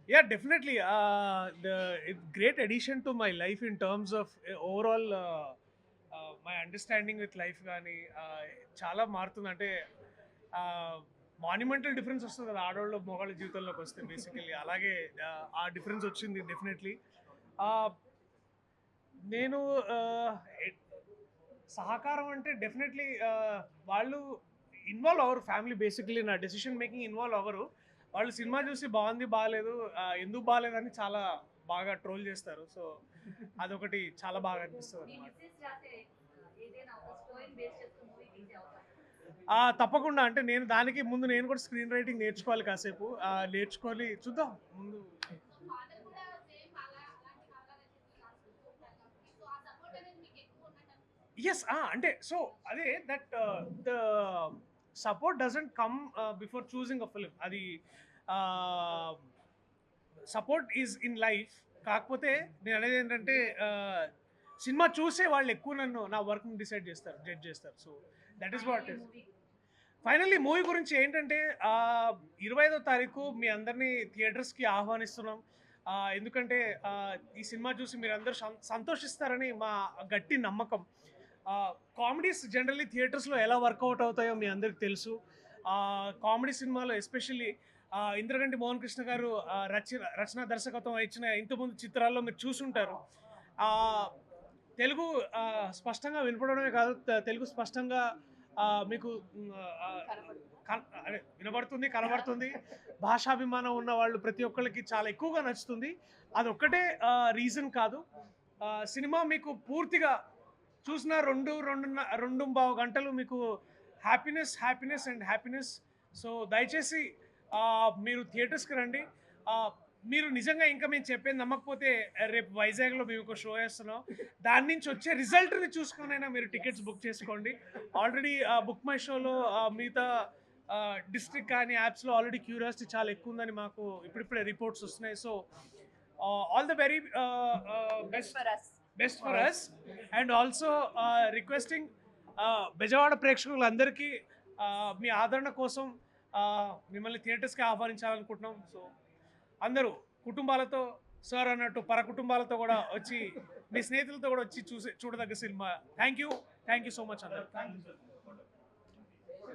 Yeah, definitely. The great addition to my life in terms of overall my understanding with life కానీ చాలా మారుతుంది. అంటే monumental difference వస్తుంది కదా ఆడవాళ్ళు మగవాళ్ళ జీవితంలోకి వస్తే బేసికల్లీ అలాగే ఆ డిఫరెన్స్ వచ్చింది డెఫినెట్లీ. నేను ఎ- సహకారం అంటే డెఫినెట్లీ వాళ్ళు ఇన్వాల్వ్ అవ్వరు. ఫ్యామిలీ బేసికలీ నా డెసిషన్ మేకింగ్ ఇన్వాల్వ్ అవ్వరు. వాళ్ళు సినిమా చూసి బాగుంది బాగాలేదు ఎందుకు బాగాలేదని చాలా బాగా ట్రోల్ చేస్తారు. సో అదొకటి చాలా బాగా అనిపిస్తుంది అనమాట. తప్పకుండా. అంటే నేను దానికి ముందు నేను కూడా స్క్రీన్ రైటింగ్ నేర్చుకోవాలి కాసేపు. నేర్చుకోవాలి చూద్దాం ముందు. ఎస్ అంటే సో అదే that the support doesn't come before choosing a film. అది సపోర్ట్ ఈజ్ ఇన్ లైఫ్. కాకపోతే నేను అనేది ఏంటంటే సినిమా చూసే వాళ్ళు ఎక్కువ నన్ను నా వర్క్ని డిసైడ్ చేస్తారు, జడ్జ్ చేస్తారు. So that is what is finally. Movie గురించి ఏంటంటే 25వ తారీఖు మీ అందరినీ థియేటర్స్కి ఆహ్వానిస్తున్నాం. ఎందుకంటే ఈ సినిమా చూసి మీరు అందరూ సంతోషిస్తారని మా గట్టి నమ్మకం. కామెడీస్ జనరల్లీ థియేటర్స్లో ఎలా వర్కౌట్ అవుతాయో మీ అందరికి తెలుసు. కామెడీ సినిమాలో ఎస్పెషల్లీ ఇంద్రగంటి మోహన్ కృష్ణ గారు రచన దర్శకత్వం ఇచ్చిన ఇంతకుముందు చిత్రాల్లో మీరు చూసుంటారు. తెలుగు స్పష్టంగా వినపడమే కాదు, తెలుగు స్పష్టంగా మీకు వినబడుతుంది, కనబడుతుంది. భాషాభిమానం ఉన్న వాళ్ళు ప్రతి ఒక్కళ్ళకి చాలా ఎక్కువగా నచ్చుతుంది. అదొక్కటే రీజన్ కాదు. సినిమా మీకు పూర్తిగా చూసిన 2.5 గంటలు మీకు హ్యాపీనెస్ అండ్ హ్యాపీనెస్. సో దయచేసి మీరు థియేటర్స్కి రండి. మీరు నిజంగా ఇంకా మేము చెప్పేది నమ్మకపోతే రేపు వైజాగ్లో మేము ఒక షో వేస్తున్నాం. దాని నుంచి వచ్చే రిజల్ట్ని చూసుకొనైనా మీరు టికెట్స్ బుక్ చేసుకోండి. ఆల్రెడీ బుక్ మై షోలో మిగతా డిస్ట్రిక్ట్ కానీ యాప్స్లో ఆల్రెడీ క్యూరియాసిటీ చాలా ఎక్కువ ఉందని మాకు ఇప్పుడిప్పుడే రిపోర్ట్స్ వస్తున్నాయి. So all the very best for us. And also requesting Bezawada ప్రేక్షకులందరికీ మీ ఆదరణ కోసం మిమ్మల్ని థియేటర్స్కి ఆహ్వానించాలనుకుంటున్నాం. సో అందరూ కుటుంబాలతో సార్ అన్నట్టు పర కుటుంబాలతో కూడా వచ్చి మీ స్నేహితులతో కూడా వచ్చి చూడదగ్గ cinema. Thank you so much అందరూ.